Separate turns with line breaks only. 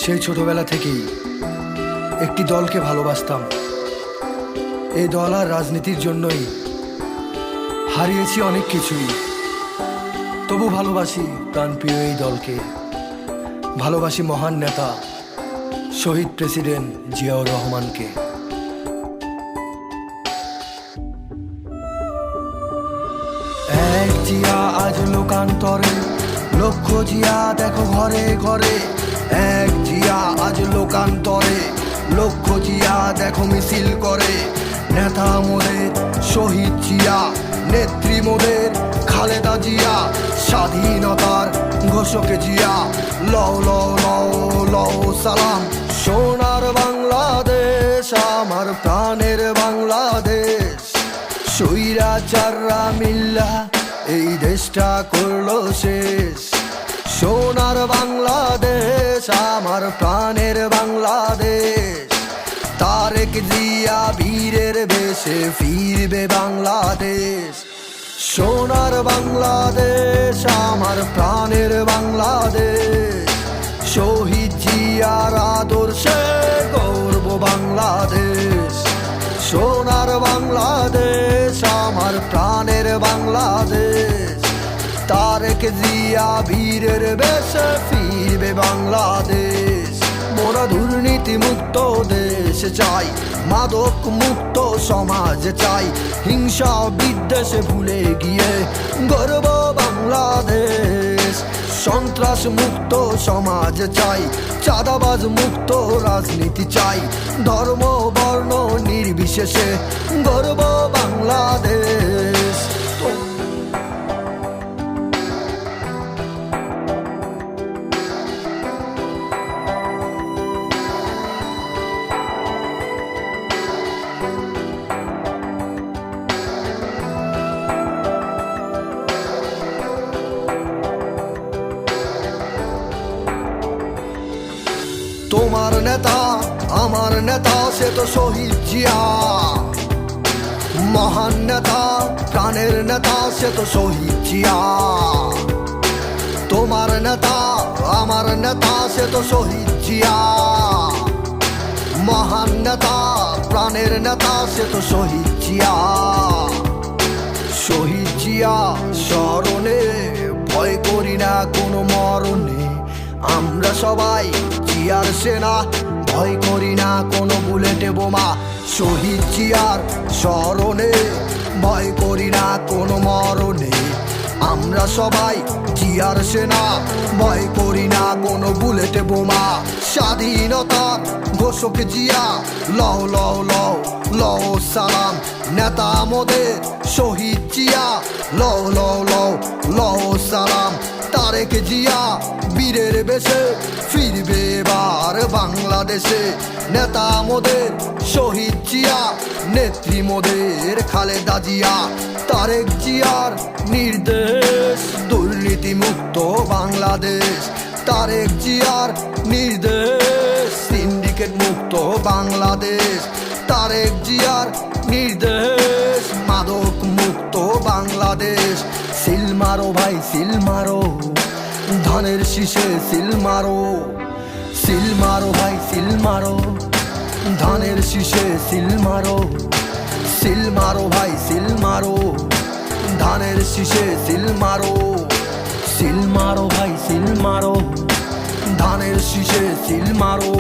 সেই ছোটবেলা থেকেই একটি দলকে ভালোবাসতাম। এই দল আর রাজনীতির জন্যই হারিয়েছি অনেক কিছুই, তবু ভালোবাসি প্রাণপ্রিয় এই দলকে। ভালোবাসি মহান নেতা শহীদ প্রেসিডেন্ট জিয়াউর রহমানকে। এক জিয়া আজ লোকান্তরে, লক্ষ জিয়া দেখো ঘরে ঘরে। এক জিয়া আজ লোকান্তরে, লক্ষ জিয়া দেখো মিছিল করে। নেতা মোদের শহীদ জিয়া, নেত্রী মোদের খালেদা জিয়া। স্বাধীনতার ঘোষক জিয়া, লও লও লও লও সালাম। সোনার বাংলাদেশ আমার প্রাণের বাংলাদেশ। স্বৈরাচাররা মিল্লা এই দেশটা করলো শেষ। সোনার বাংলাদেশ আমার প্রাণের বাংলাদেশ। তারেক জিয়া বীরের বেশে ফিরবে বাংলাদেশ। সোনার বাংলাদেশ আমার প্রাণের বাংলাদেশ। শহীদ জিয়ার আদর্শে গর্ব বাংলাদেশ। সোনার বাংলাদেশ আমার প্রাণের বাংলাদেশ। তারেক জিয়া বীরের বেশে ফিরবে বাংলাদেশ। মোরা দুর্নীতি মুক্ত দেশ চাই, মাদক মুক্ত সমাজ চাই। হিংসা বিদ্বেষে ভুলে গিয়ে গর্ব বাংলাদেশ। সন্ত্রাস মুক্ত সমাজ চাই, চাঁদাবাজ মুক্ত রাজনীতি চাই। ধর্ম বর্ণ নির্বিশেষে গর্ব বাংলাদেশ। তোমার নেতা আমার নেতা সে তো শহীদ জিয়া। মহান নেতা প্রাণের নেতা সে তো শহীদ জিয়া। তোমার নেতা আমার নেতা সে তো শহীদ জিয়া। মহান নেতা প্রাণের নেতা সে তো শহীদ জিয়া। শহীদ জিয়া স্মরণে ভয় করি না কোনো মরণে। আমরা সবাই জিয়ার সেনা, ভয় করি না কোনো বুলেটে বোমা। শহীদ জিয়ার স্মরণে ভয় করি না কোনো মরণে। আমরা সবাই জিয়ার সেনা, ভয় করি না কোনো বুলেটে বোমা। স্বাধীনতার ঘোষক জিয়া, লও লও লও লও সালাম। নেতা মোদের শহীদ জিয়া, লও লও লও লও সালাম। তারেক জিয়া বীরের বেশে ফিরবে এবার বাংলাদেশে। নেতা মোদের শহীদ জিয়া, নেত্রী মোদের খালেদা জিয়া। তারেক জিয়ার নির্দেশ দুর্নীতি মুক্ত বাংলাদেশ। তারেক জিয়ার নির্দেশ সিন্ডিকেট মুক্ত বাংলাদেশ। তারেক জিয়ার নির্দেশ মাদক মুক্ত বাংলাদেশ। সিল মারো ভাই সিল মারো, ধানের শীষে সিল মারো। সিল মারো ভাই সিল মারো, ধানের শীষে সিল মারো। সিল মারো ভাই সিল মারো, ধানের শীষে সিল মারো। সিল মারো ভাই সিল মারো, ধানের শীষে সিল মারো।